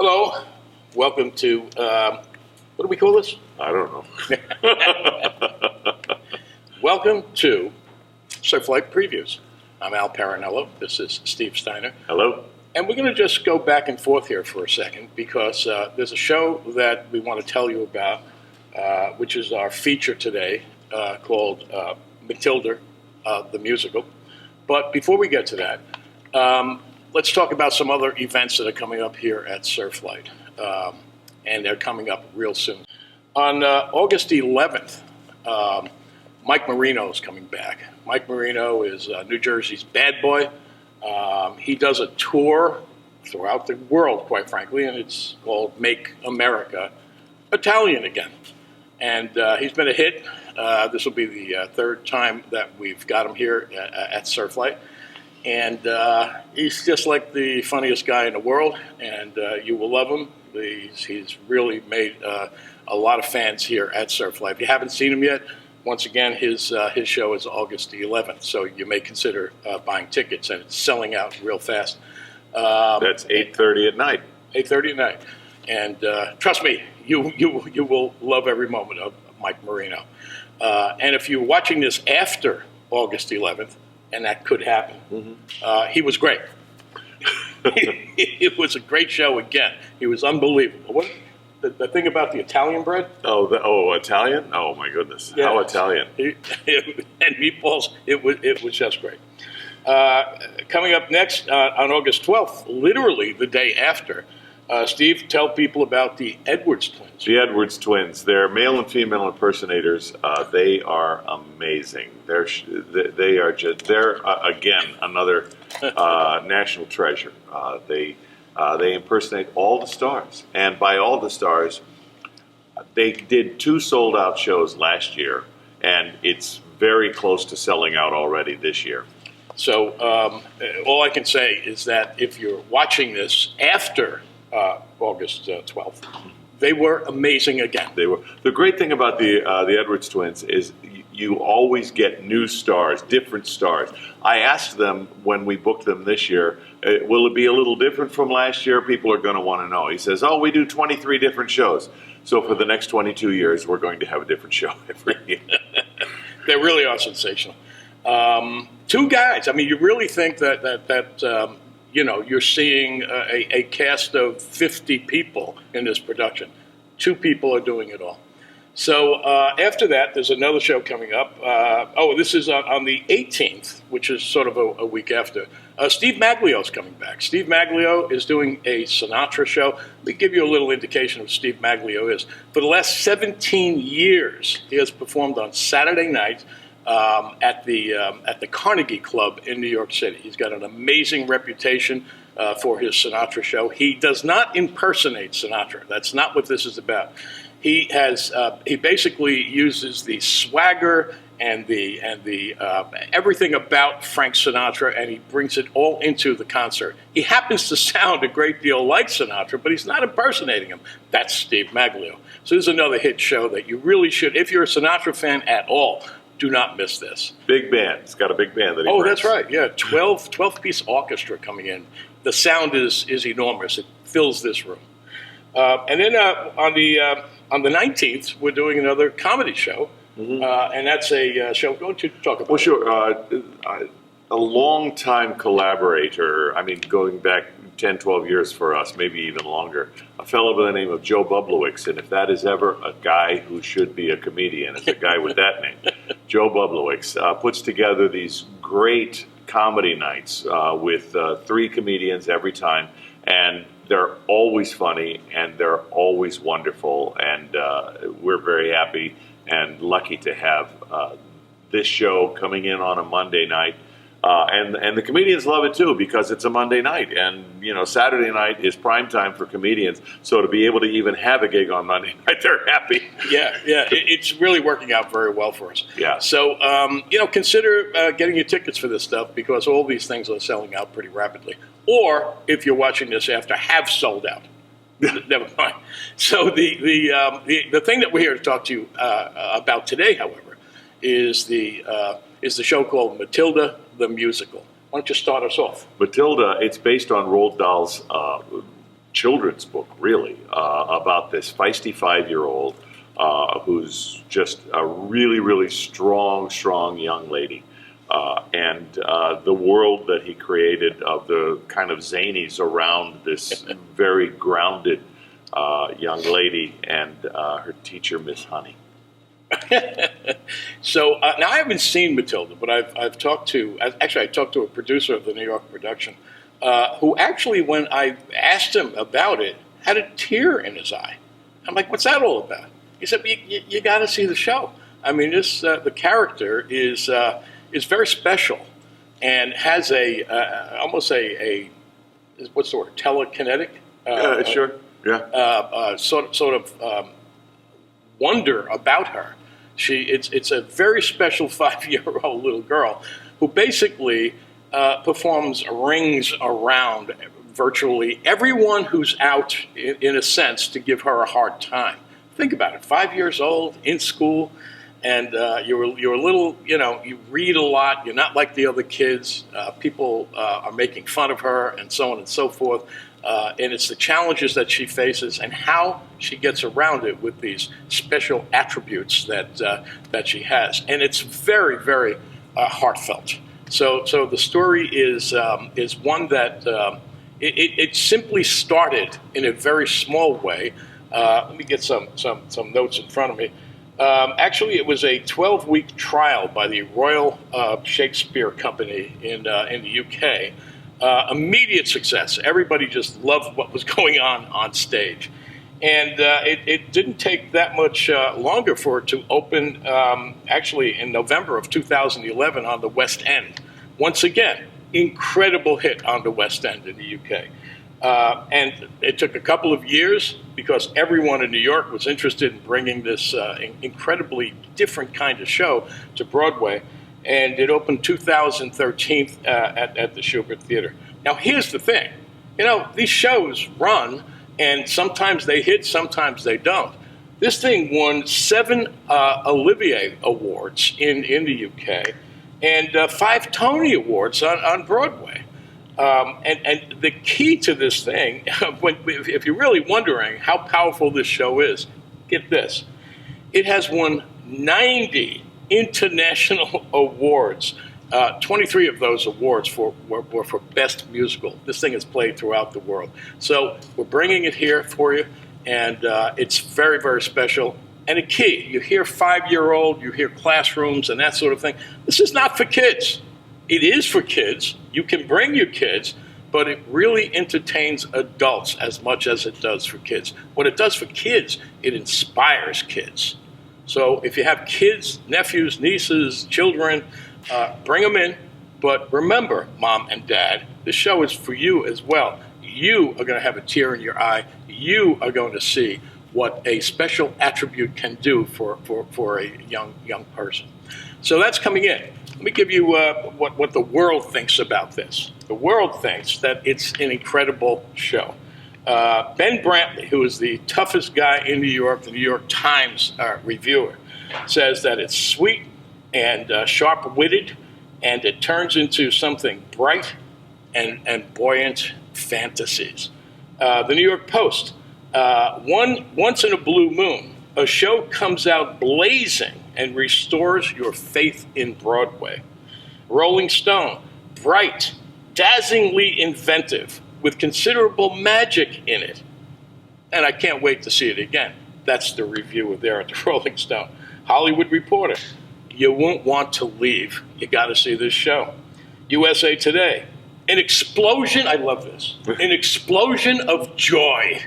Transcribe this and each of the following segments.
Hello, welcome to, what do we call this? I don't know. Welcome to Surflight Previews. I'm Al Parinello. This is Steve Steiner. Hello. And we're going to just go back and forth here for a second because there's a show that we want to tell you about, which is our feature today called Matilda, the musical. But before we get to that, let's talk about some other events that are coming up here at Surflight. And they're coming up real soon. On August 11th, Mike Marino is coming back. Mike Marino is New Jersey's bad boy. He does a tour throughout the world, quite frankly, and it's called Make America Italian Again. And he's been a hit. This will be the third time that we've got him here at Surflight. And he's just like the funniest guy in the world, and you will love him. He's really made a lot of fans here at Surflight. If you haven't seen him yet, once again, his show is August the 11th, so you may consider buying tickets, and it's selling out real fast. That's 8:30 at night. 8:30 at night, and trust me, you will love every moment of Mike Marino. And if you're watching this after August 11th, and that could happen, he was great. It was a great show again. He was unbelievable. What? The thing about the Italian bread? Italian? Oh, my goodness. Yeah. How Italian? And meatballs, it was just great. Coming up next on August 12th, literally the day after, Steve, tell people about the Edwards twins. The Edwards twins. They're male and female impersonators. They are amazing. They're again another national treasure. They impersonate all the stars, and by all the stars, they did 2 sold-out shows last year, and it's very close to selling out already this year. So all I can say is that if you're watching this after August 12th, they were amazing again. They were. The great thing about the Edwards twins is you always get new stars, different stars. I asked them when we booked them this year, will it be a little different from last year? People are going to want to know. He says, we do 23 different shows. So for the next 22 years, we're going to have a different show every year. They really are sensational. 2 guys. I mean, you really think that you're seeing a cast of 50 people in this production. 2 people are doing it all. So after that, there's another show coming up. This is on the 18th, which is sort of a week after. Steve Maglio's coming back. Steve Maglio is doing a Sinatra show. Let me give you a little indication of who Steve Maglio is. For the last 17 years, he has performed on Saturday night at the Carnegie Club in New York City. He's got an amazing reputation for his Sinatra show. He does not impersonate Sinatra. That's not what this is about. He basically uses the swagger and the everything about Frank Sinatra, and he brings it all into the concert. He happens to sound a great deal like Sinatra, but he's not impersonating him. That's Steve Maglio. So this is another hit show that you really should, if you're a Sinatra fan at all, do not miss this. Big band. It's got a big band that he brings. That's right. Yeah, 12-piece orchestra coming in. The sound is enormous. It fills this room. And then on the 19th, we're doing another comedy show. And that's a show. Why don't you talk about it? Well, sure. A long-time collaborator, I mean, going back 10, 12 years for us, maybe even longer, a fellow by the name of Joe Bublowicz. And if that is ever a guy who should be a comedian, it's a guy with that name. Joe Bublowicz puts together these great comedy nights with 3 comedians every time. And they're always funny, and they're always wonderful. And we're very happy and lucky to have this show coming in on a Monday night. And the comedians love it too, because it's a Monday night, and Saturday night is prime time for comedians. So to be able to even have a gig on Monday night, they're happy. Yeah, it's really working out very well for us. Yeah. So consider getting your tickets for this stuff, because all these things are selling out pretty rapidly. Or if you're watching this after, have sold out. Never mind. So the thing that we're here to talk to you about today, however, is the show called Matilda, the musical. Why don't you start us off? Matilda, it's based on Roald Dahl's children's book, really, about this feisty 5-year-old who's just a really, really strong young lady. And the world that he created of the kind of zanies around this very grounded young lady and her teacher, Miss Honey. So now I haven't seen Matilda, but I've talked to, actually I talked to a producer of the New York production who actually, when I asked him about it, had a tear in his eye. I'm like, what's that all about? He said, you got to see the show. I mean, this the character is very special and has almost a what's the word, telekinetic? Sure. Yeah. Sort of wonder about her. It's a very special 5-year-old little girl who basically performs rings around virtually everyone who's out, in a sense, to give her a hard time. Think about it: 5 years old, in school, and you're a little, you read a lot. You're not like the other kids. People are making fun of her, and so on and so forth. And it's the challenges that she faces and how she gets around it with these special attributes that she has. And it's very, very heartfelt. So the story is one that it simply started in a very small way. Let me get some notes in front of me. Actually, it was a 12-week trial by the Royal Shakespeare Company in the UK. Immediate success. Everybody just loved what was going on stage. And it didn't take that much longer for it to open, actually in November of 2011 on the West End. Once again, incredible hit on the West End in the UK. And it took a couple of years because everyone in New York was interested in bringing this incredibly different kind of show to Broadway. And it opened 2013 at the Shubert Theater. Now, here's the thing. These shows run, and sometimes they hit, sometimes they don't. This thing won 7 Olivier Awards in the UK and 5 Tony Awards on Broadway. And the key to this thing, if you're really wondering how powerful this show is, get this. It has won 90 international awards. 23 of those awards were for Best Musical. This thing is played throughout the world. So we're bringing it here for you, and it's very, very special. And a key, you hear 5-year-old, you hear classrooms and that sort of thing. This is not for kids. It is for kids. You can bring your kids, but it really entertains adults as much as it does for kids. What it does for kids, it inspires kids. So if you have kids, nephews, nieces, children, bring them in. But remember, Mom and Dad, the show is for you as well. You are going to have a tear in your eye. You are going to see what a special attribute can do for a young person. So that's coming in. Let me give you what the world thinks about this. The world thinks that it's an incredible show. Ben Brantley, who is the toughest guy in New York, the New York Times reviewer, says that it's sweet and sharp-witted, and it turns into something bright and buoyant fantasies. The New York Post, once in a blue moon, a show comes out blazing and restores your faith in Broadway. Rolling Stone, bright, dazzlingly inventive, with considerable magic in it. And I can't wait to see it again. That's the review there at the Rolling Stone. Hollywood Reporter, you won't want to leave. You got to see this show. USA Today, an explosion, I love this, an explosion of joy.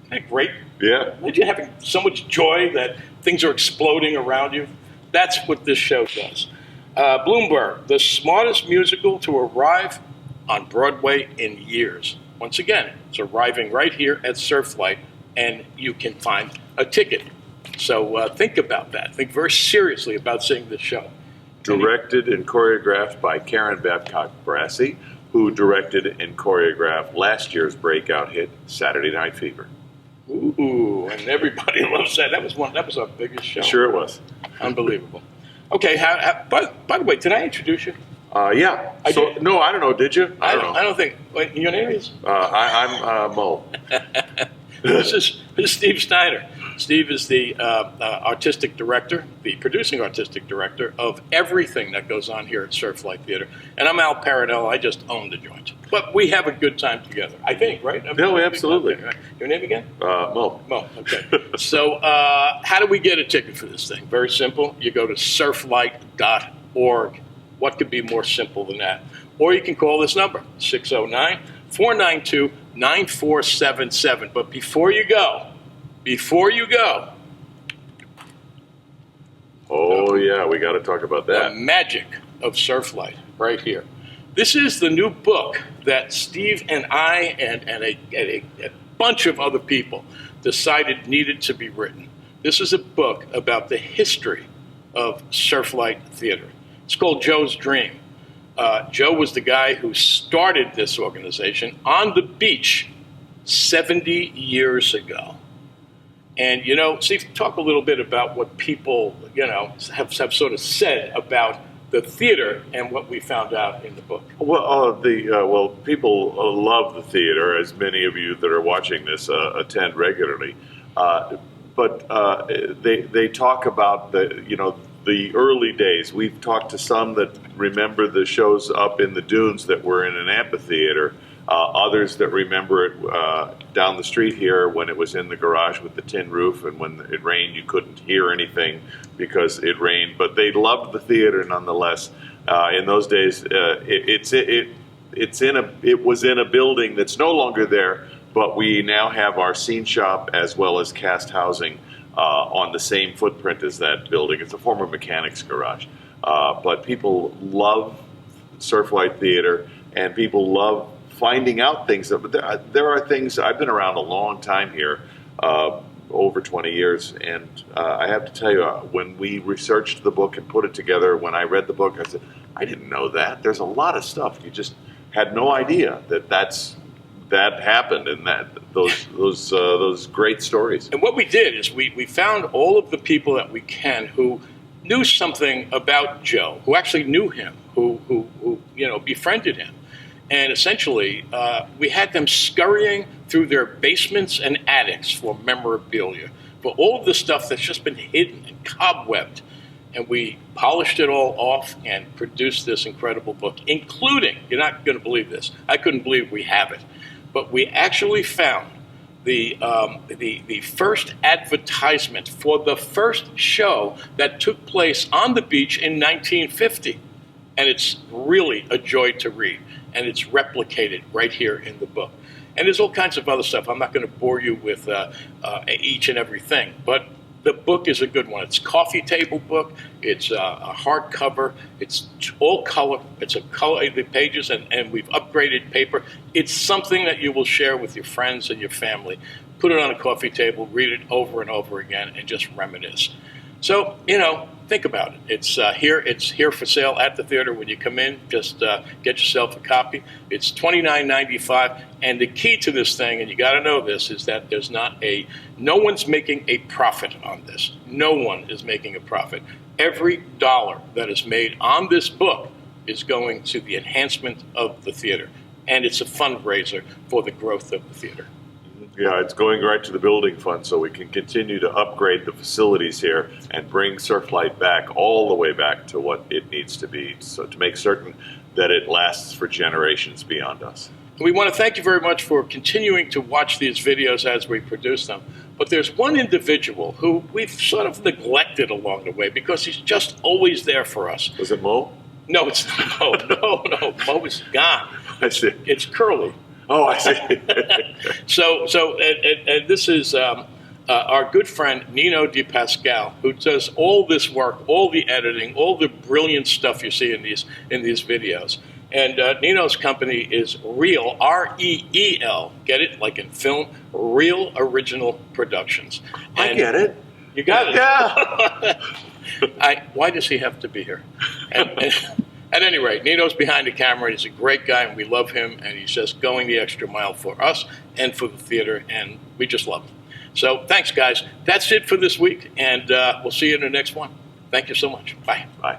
Isn't that great? Yeah. Imagine having so much joy that things are exploding around you. That's what this show does. Bloomberg, the smartest musical to arrive on Broadway in years. Once again, it's arriving right here at Surflight, and you can find a ticket. So think about that. Think very seriously about seeing this show. Directed and choreographed by Karen Babcock-Brassey, who directed and choreographed last year's breakout hit, Saturday Night Fever. Ooh, and everybody loves that. That was our biggest show. Sure it was. Unbelievable. Okay, by the way, did I introduce you? Yeah. I So did. no, I don't know. Did you? I don't know. I don't think. Wait, your name is? I'm Mo. This is Steve Snyder. Steve is the artistic director, the producing artistic director of everything that goes on here at Surflight Theater. And I'm Al Paradell. I just own the joint. But we have a good time together, I think, right? No, absolutely. Okay, right. Your name again? Mo. Mo, okay. So how do we get a ticket for this thing? Very simple. You go to surflight.org. What could be more simple than that? Or you can call this number, 609-492-9477. But before you go, Oh yeah, we got to talk about the that. magic of Surflight right here. This is the new book that Steve and I and a bunch of other people decided needed to be written. This is a book about the history of Surflight Theater. It's called Joe's Dream. Joe was the guy who started this organization on the beach 70 years ago. And, Steve, talk a little bit about what people, have sort of said about the theater and what we found out in the book. Well, people love the theater, as many of you that are watching this attend regularly. But they talk about the early days. We've talked to some that remember the shows up in the dunes that were in an amphitheater. Others that remember it down the street here when it was in the garage with the tin roof, and when it rained you couldn't hear anything because it rained. But they loved the theater nonetheless. In those days, it was in a building that's no longer there, but we now have our scene shop as well as cast housing on the same footprint as that building. It's a former mechanics garage. But people love Surflight Theater, and people love finding out things. There are things. I've been around a long time here, over 20 years, and I have to tell you, when we researched the book and put it together, when I read the book, I said, I didn't know that. There's a lot of stuff you just had no idea that happened, and those great stories. And what we did is we found all of the people that we can who knew something about Joe, who actually knew him, who befriended him. And essentially, we had them scurrying through their basements and attics for memorabilia, for all of the stuff that's just been hidden and cobwebbed. And we polished it all off and produced this incredible book, including, you're not going to believe this, I couldn't believe we have it, but we actually found the first advertisement for the first show that took place on the beach in 1950. And it's really a joy to read. And it's replicated right here in the book. And there's all kinds of other stuff. I'm not going to bore you with each and every thing. But the book is a good one. It's a coffee table book. It's a hardcover. It's all color. It's a color, the pages, and we've upgraded paper. It's something that you will share with your friends and your family. Put it on a coffee table, read it over and over again, and just reminisce. So, think about it. It's here for sale at the theater. When you come in, just get yourself a copy. It's $29.95, and the key to this thing, and you got to know this, is that no one's making a profit on this. No one is making a profit. Every dollar that is made on this book is going to the enhancement of the theater, and it's a fundraiser for the growth of the theater. Yeah, it's going right to the building fund so we can continue to upgrade the facilities here and bring Surflight back all the way back to what it needs to be, so to make certain that it lasts for generations beyond us. We want to thank you very much for continuing to watch these videos as we produce them. But there's one individual who we've sort of neglected along the way because he's just always there for us. Was it Mo? No, it's not Mo. No. Mo is gone. I see. It's Curly. Oh, I see. So this is our good friend Nino DePascal, who does all this work, all the editing, all the brilliant stuff you see in these videos. And Nino's company is Reel, R-E-E-L. Get it? Like in film, Reel Original Productions. And I get it. You got it. Yeah. Why does he have to be here? And at any rate, Nino's behind the camera. He's a great guy, and we love him. And he's just going the extra mile for us and for the theater, and we just love him. So thanks, guys. That's it for this week, and we'll see you in the next one. Thank you so much. Bye. Bye.